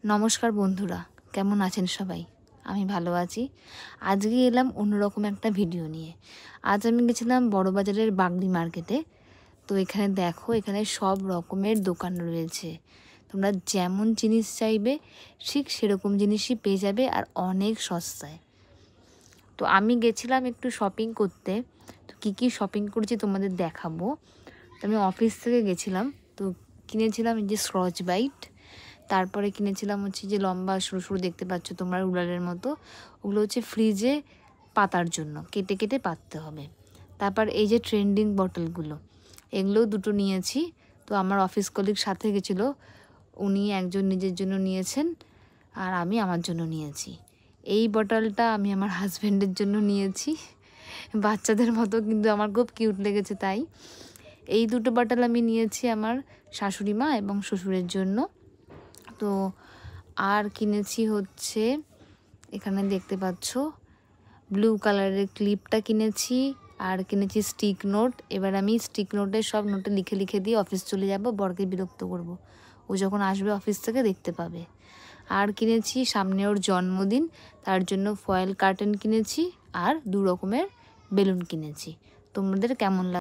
নমস্কার বন্ধুরা, কেমন আছেন সবাই? আমি ভালো আছি। আজকে এলাম অন্যরকম একটা ভিডিও নিয়ে। আজ আমি গেছিলাম বড়বাজারের বাগদি মার্কেটে। তো এখানে দেখো, এখানে সব রকমের দোকান রয়েছে। তোমরা যেমন জিনিস চাইবে ঠিক সেরকম জিনিসই পেয়ে যাবে, আর অনেক সস্তায়। তো আমি গেছিলাম একটু শপিং করতে। তো কী শপিং করেছি তোমাদের দেখাবো। তো আমি অফিস থেকে গেছিলাম, তো কিনেছিলাম এই যে স্ক্রচ বাইট। তারপরে কিনেছিলাম হচ্ছে যে লম্বা সরু সরু দেখতে পাচ্ছ তোমরা রুলারের মতো, ওগুলো হচ্ছে ফ্রিজে পাতার জন্য, কেটে কেটে পাততে হবে। তারপর এই যে ট্রেন্ডিং বটলগুলো, এগুলোও দুটো নিয়েছি। তো আমার অফিস কলিগ সাথে গেছিলো, উনি একজন নিজের জন্য নিয়েছেন আর আমি আমার জন্য নিয়েছি। এই বটলটা আমি আমার হাজব্যান্ডের জন্য নিয়েছি, বাচ্চাদের মতো, কিন্তু আমার খুব কিউট লেগেছে তাই। এই দুটো বটল আমি নিয়েছি আমার শাশুড়ি মা এবং শ্বশুরের জন্য। তো আর কিনেছি হচ্ছে, এখানে দেখতে পাচ্ছ ব্লু কালারের ক্লিপটা কিনেছি, আর কিনেছি স্টিক নোট। এবার আমি স্টিক নোটে সব নোটে লিখে লিখে দিয়ে অফিস চলে যাব, বরকে বিরক্ত করব, ও যখন আসবে অফিস থেকে দেখতে পাবে। আর কিনেছি সামনে ওর জন্মদিন, তার জন্য ফয়েল কার্টেন কিনেছি আর 2 রকমের বেলুন কিনেছি। তোমাদের কেমন লাগে?